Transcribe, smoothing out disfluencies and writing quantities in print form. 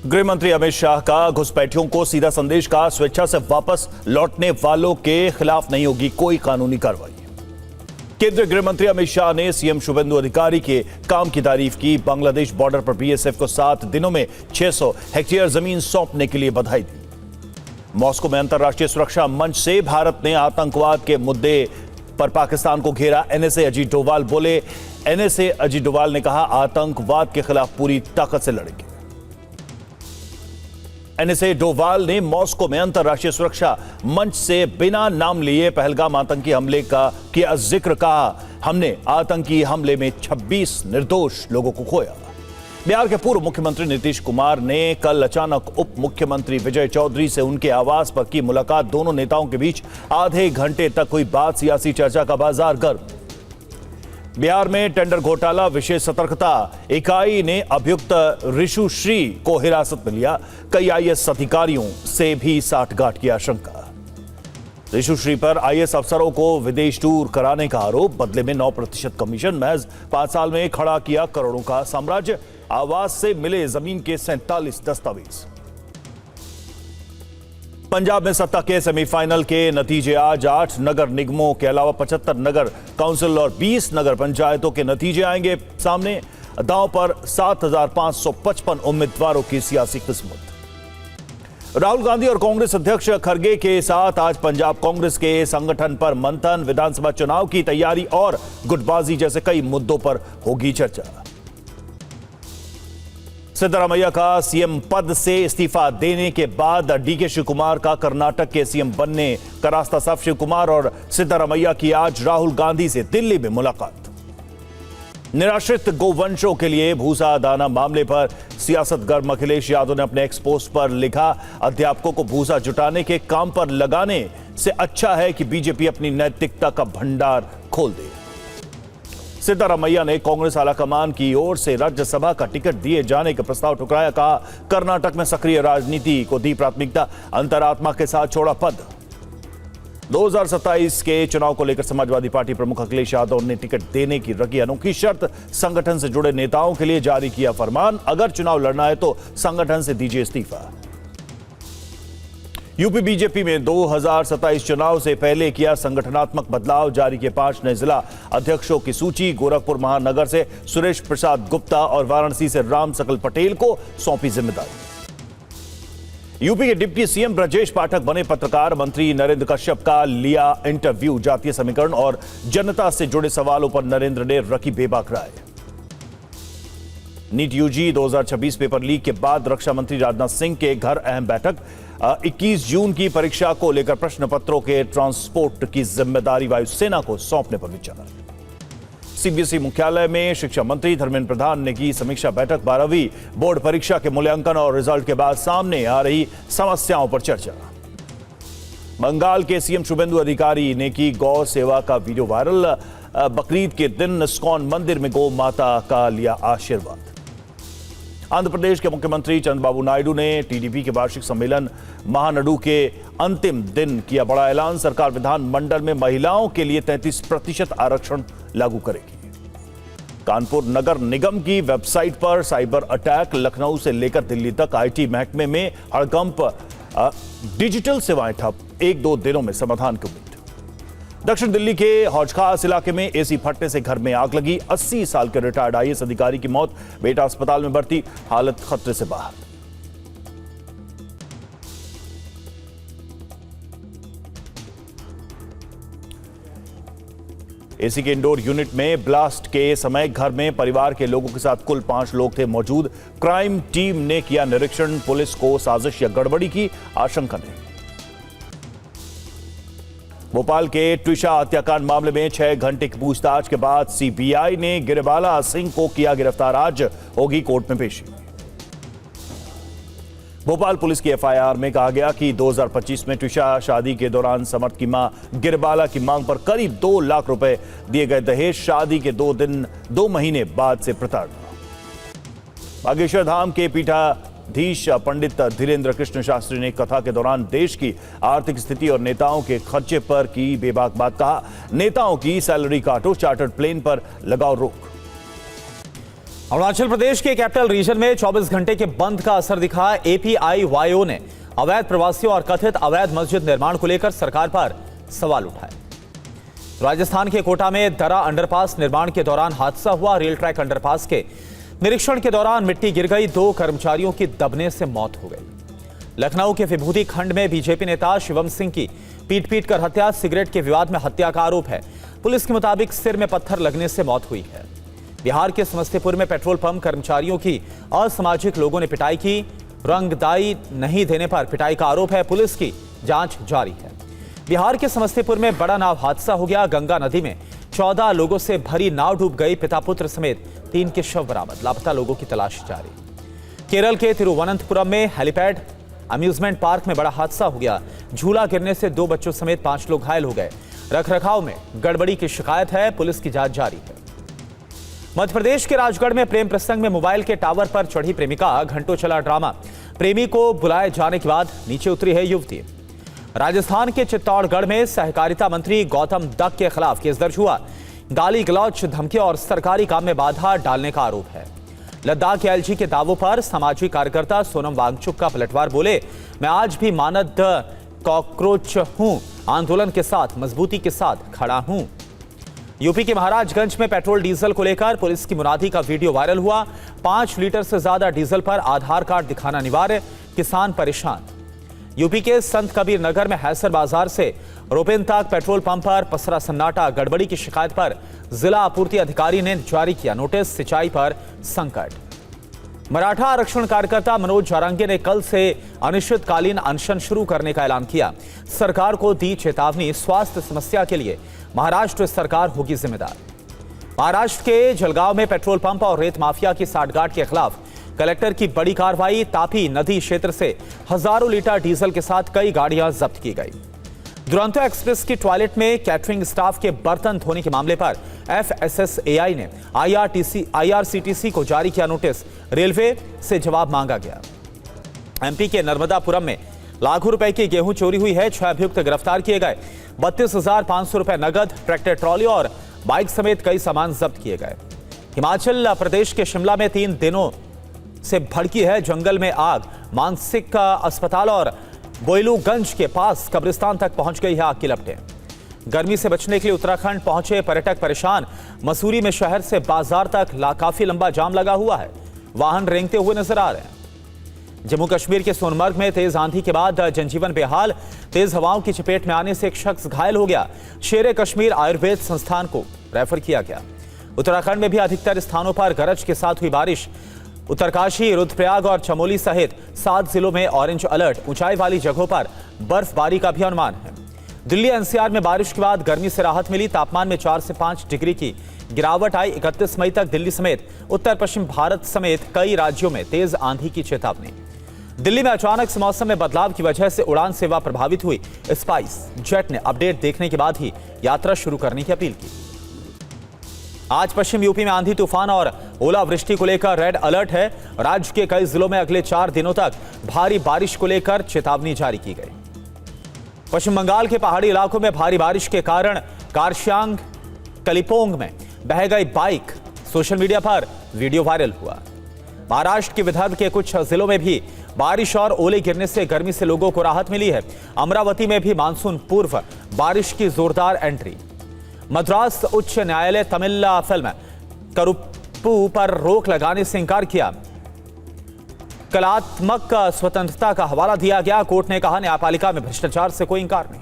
गृह मंत्री अमित शाह का घुसपैठियों को सीधा संदेश का, स्वेच्छा से वापस लौटने वालों के खिलाफ नहीं होगी कोई कानूनी कार्रवाई। केंद्रीय गृह मंत्री अमित शाह ने सीएम शुभेंदु अधिकारी के काम की तारीफ की। बांग्लादेश बॉर्डर पर बीएसएफ को 7 दिनों में 600 हेक्टेयर जमीन सौंपने के लिए बधाई दी। मॉस्को में अंतर्राष्ट्रीय सुरक्षा मंच से भारत ने आतंकवाद के मुद्दे पर पाकिस्तान को घेरा। एनएसए अजीत डोभाल बोले। एनएसए अजीत डोभाल ने कहा, आतंकवाद के खिलाफ पूरी ताकत से लड़ेंगे। एनएसए डोभाल ने मॉस्को में अंतर्राष्ट्रीय सुरक्षा मंच से बिना नाम लिए पहलगाम आतंकी हमले का किया जिक्र। कहा, हमने आतंकी हमले में 26 निर्दोष लोगों को खोया। बिहार के पूर्व मुख्यमंत्री नीतीश कुमार ने कल अचानक उप मुख्यमंत्री विजय चौधरी से उनके आवास पर की मुलाकात। दोनों नेताओं के बीच आधे घंटे तक हुई बात। सियासी चर्चा का बाजार गर्म। बिहार में टेंडर घोटाला, विशेष सतर्कता इकाई ने अभियुक्त ऋषु श्री को हिरासत में लिया। कई आईएएस अधिकारियों से भी साठगांठ की आशंका। ऋषु श्री पर आईएएस अफसरों को विदेश टूर कराने का आरोप, बदले में 9% कमीशन। महज 5 साल में खड़ा किया करोड़ों का साम्राज्य। आवास से मिले जमीन के 47 दस्तावेज। पंजाब में सत्ता के सेमीफाइनल के नतीजे आज। 8 नगर निगमों के अलावा 75 नगर काउंसिल और 20 नगर पंचायतों के नतीजे आएंगे सामने। दांव पर 7,555 उम्मीदवारों की सियासी किस्मत। राहुल गांधी और कांग्रेस अध्यक्ष खड़गे के साथ आज पंजाब कांग्रेस के संगठन पर मंथन। विधानसभा चुनाव की तैयारी और गुटबाजी जैसे कई मुद्दों पर होगी चर्चा। सिद्धरामैया का सीएम पद से इस्तीफा देने के बाद डीके शिव कुमार का कर्नाटक के सीएम बनने का रास्ता साफ। शिव कुमार और सिद्धरामैया की आज राहुल गांधी से दिल्ली में मुलाकात। निराश्रित गोवंशों के लिए भूसा दाना मामले पर सियासत गर्म। अखिलेश यादव ने अपने एक्स पोस्ट पर लिखा, अध्यापकों को भूसा जुटाने के काम पर लगाने से अच्छा है कि बीजेपी अपनी नैतिकता का भंडार खोल दे। सिद्धरामैया ने कांग्रेस आलाकमान की ओर से राज्यसभा का टिकट दिए जाने का प्रस्ताव ठुकराया। कहा, कर्नाटक में सक्रिय राजनीति को दी प्राथमिकता। अंतरात्मा के साथ छोड़ा पद। 2027 के चुनाव को लेकर समाजवादी पार्टी प्रमुख अखिलेश यादव ने टिकट देने की रखी अनोखी शर्त। संगठन से जुड़े नेताओं के लिए जारी किया फरमान, अगर चुनाव लड़ना है तो संगठन से दीजिए इस्तीफा। यूपी बीजेपी में 2027 चुनाव से पहले किया संगठनात्मक बदलाव। जारी किए 5 नए जिला अध्यक्षों की सूची। गोरखपुर महानगर से सुरेश प्रसाद गुप्ता और वाराणसी से राम सकल पटेल को सौंपी जिम्मेदारी। यूपी के डिप्टी सीएम ब्रजेश पाठक बने पत्रकार। मंत्री नरेंद्र कश्यप का लिया इंटरव्यू। जातीय समीकरण और जनता से जुड़े सवालों पर नरेंद्र ने रखी बेबाक राय। नीट यूजी 2026 पेपर लीक के बाद रक्षा मंत्री राजनाथ सिंह के घर अहम बैठक। 21 जून की परीक्षा को लेकर प्रश्न पत्रों के ट्रांसपोर्ट की जिम्मेदारी वायुसेना को सौंपने पर विचार। सीबीएसई मुख्यालय में शिक्षा मंत्री धर्मेंद्र प्रधान ने की समीक्षा बैठक। 12वीं बोर्ड परीक्षा के मूल्यांकन और रिजल्ट के बाद सामने आ रही समस्याओं पर चर्चा। बंगाल के सीएम शुभेंदु अधिकारी ने की गौ सेवा का वीडियो वायरल। बकरीद के दिन इस्कॉन मंदिर में गौ माता का लिया आशीर्वाद। आंध्र प्रदेश के मुख्यमंत्री चंद्रबाबू नायडू ने टीडीपी के वार्षिक सम्मेलन महानाडु के अंतिम दिन किया बड़ा ऐलान। सरकार विधानमंडल में महिलाओं के लिए 33% आरक्षण लागू करेगी। कानपुर नगर निगम की वेबसाइट पर साइबर अटैक। लखनऊ से लेकर दिल्ली तक आईटी महकमे में हड़कंप। डिजिटल सेवाएं ठप। 1-2 दिनों में समाधान की उम्मीद। दक्षिण दिल्ली के हौजखास इलाके में एसी फटने से घर में आग लगी। 80 साल के रिटायर्ड आईएएस अधिकारी की मौत। बेटा अस्पताल में भर्ती, हालत खतरे से बाहर। एसी के इंडोर यूनिट में ब्लास्ट के समय घर में परिवार के लोगों के साथ कुल 5 लोग थे मौजूद। क्राइम टीम ने किया निरीक्षण। पुलिस को साजिश या गड़बड़ी की आशंका नहीं। भोपाल के ट्विशा हत्याकांड मामले में 6 घंटे की पूछताछ के बाद सीबीआई ने गिरिबाला सिंह को किया गिरफ्तार। आज होगी कोर्ट में पेशी। भोपाल पुलिस की एफआईआर में कहा गया कि 2025 में ट्विशा शादी के दौरान समर्थ की मां गिरिबाला की मांग पर करीब 2 लाख रुपए दिए गए दहेज। शादी के 2 महीने बाद से प्रताड़ना। बागेश्वर धाम के पीठाधीश पंडित धीरेन्द्र कृष्ण शास्त्री ने कथा के दौरान देश की आर्थिक स्थिति और नेताओं के खर्चे पर की बेबाक बात। कहा, नेताओं की सैलरी काटो, चार्टर्ड प्लेन पर लगाओ रोक। अरुणाचल प्रदेश के कैपिटल रीजन में 24 घंटे के बंद का असर दिखा। APIYO ने अवैध प्रवासियों और कथित अवैध मस्जिद निर्माण को लेकर सरकार पर सवाल उठाए। राजस्थान के कोटा में दरा अंडरपास निर्माण के दौरान हादसा हुआ। रेल ट्रैक अंडरपास के निरीक्षण के दौरान मिट्टी गिर गई, 2 कर्मचारियों की दबने से मौत हो गई। लखनऊ के विभूति खंड में बीजेपी नेता शिवम सिंह की पीट कर हत्या। सिगरेट के विवाद में हत्या का आरोप है। पुलिस के मुताबिक सिर में पत्थर लगने से मौत हुई है। बिहार के समस्तीपुर में पेट्रोल पंप कर्मचारियों की असामाजिक लोगों ने पिटाई की। रंगदाई नहीं देने पर पिटाई का आरोप है। पुलिस की जांच जारी है। बिहार के समस्तीपुर में बड़ा नाव हादसा हो गया। गंगा नदी में 14 लोगों से भरी नाव डूब गई। पिता पुत्र समेत 3 के शव बरामद। लापता लोगों की तलाश जारी। केरल के तिरुवनंतपुरम में हेलीपैड अम्यूजमेंट पार्क में बड़ा हादसा हो गया। झूला गिरने से 2 बच्चों समेत 5 लोग घायल हो गए। रखरखाव में गड़बड़ी की शिकायत है। पुलिस की जांच जारी है। मध्य प्रदेश के राजगढ़ में प्रेम प्रसंग में मोबाइल के टावर पर चढ़ी प्रेमिका, घंटों चला ड्रामा। प्रेमी को बुलाए जाने के बाद नीचे उतरी है युवती। राजस्थान के चित्तौड़गढ़ में सहकारिता मंत्री गौतम दत्त के खिलाफ केस दर्ज हुआ। गाली गलौच, धमकी और सरकारी काम में बाधा डालने का आरोप है। लद्दाख के एलजी के दावों पर सामाजिक कार्यकर्ता सोनम वांगचुक का पलटवार। बोले, मैं आज भी मानद कॉकरोच हूं, आंदोलन के साथ मजबूती के साथ खड़ा हूं। यूपी के महाराजगंज में पेट्रोल डीजल को लेकर पुलिस की मुनादी का वीडियो वायरल हुआ। 5 लीटर से ज्यादा डीजल पर आधार कार्ड दिखाना अनिवार्य, किसान परेशान। यूपी के संत कबीर नगर में हैसर बाजार से रोपेन तक पेट्रोल पंप पर पसरा सन्नाटा। गड़बड़ी की शिकायत पर जिला आपूर्ति अधिकारी ने जारी किया नोटिस। सिंचाई पर संकट। मराठा आरक्षण कार्यकर्ता मनोज जारंगे ने कल से अनिश्चितकालीन अनशन शुरू करने का ऐलान किया। सरकार को दी चेतावनी, स्वास्थ्य समस्या के लिए महाराष्ट्र सरकार होगी जिम्मेदार। महाराष्ट्र के जलगांव में पेट्रोल पंप और रेत माफिया की साठगांठ के खिलाफ कलेक्टर की बड़ी कार्रवाई। तापी नदी क्षेत्र से हजारों लीटर डीजल के साथ कई गाड़ियां जब्त की गई। दुरंतो एक्सप्रेस की टॉयलेट में कैटरिंग स्टाफ के बर्तन धोने के मामले पर FSSAI ने IRCTC को जारी किया नोटिस। रेलवे से जवाब मांगा गया। MP के नर्मदापुरम में लाखों रुपए की गेहूं चोरी हुई है। 6 अभियुक्त गिरफ्तार किए गए। 32,500 रुपए नगद, ट्रैक्टर ट्रॉली और बाइक समेत कई सामान जब्त किए गए। हिमाचल प्रदेश के शिमला में 3 दिनों से भड़की है जंगल में आग। मानसिक अस्पताल और बोयलूगंज के पास कब्रिस्तान तक पहुंच गई है आग की लपटें। गर्मी से बचने के लिए उत्तराखंड पहुंचे पर्यटक परेशान। मसूरी में शहर से बाजार तक काफी लंबा जाम लगा हुआ है। वाहन रेंगते हुए नजर आ रहे हैं। जम्मू कश्मीर के सोनमर्ग में तेज आंधी के बाद जनजीवन बेहाल। तेज हवाओं की चपेट में आने से एक शख्स घायल हो गया। शेर कश्मीर आयुर्वेद संस्थान को रेफर किया गया। उत्तराखंड में भी अधिकतर स्थानों पर गरज के साथ हुई बारिश। उत्तरकाशी, रुद्रप्रयाग और चमोली सहित 7 जिलों में ऑरेंज अलर्ट। ऊंचाई वाली जगहों पर बर्फबारी का भी अनुमान है। दिल्ली NCR में बारिश के बाद गर्मी से राहत मिली। तापमान में 4 से 5 डिग्री की गिरावट आई। 31 मई तक दिल्ली समेत उत्तर पश्चिम भारत समेत कई राज्यों में तेज आंधी की चेतावनी। दिल्ली में अचानक से मौसम में बदलाव की वजह से उड़ान सेवा प्रभावित हुई। स्पाइस जेट ने अपडेट देखने के बाद ही यात्रा शुरू करने की अपील की। आज पश्चिम यूपी में आंधी तूफान और ओलावृष्टि को लेकर रेड अलर्ट है। राज्य के कई जिलों में अगले 4 दिनों तक भारी बारिश को लेकर चेतावनी जारी की गई। पश्चिम बंगाल के पहाड़ी इलाकों में भारी बारिश के कारण कारशांग कलिपोंग में बह गई बाइक। सोशल मीडिया पर वीडियो वायरल हुआ। महाराष्ट्र के विदर्भ के कुछ जिलों में भी बारिश और ओले गिरने से गर्मी से लोगों को राहत मिली है। अमरावती में भी मानसून पूर्व बारिश की जोरदार एंट्री। मद्रास उच्च न्यायालय तमिल फिल्म करुप्पू पर रोक लगाने से इंकार किया। कलात्मक स्वतंत्रता का हवाला दिया गया। कोर्ट ने कहा न्यायपालिका में भ्रष्टाचार से कोई इंकार नहीं।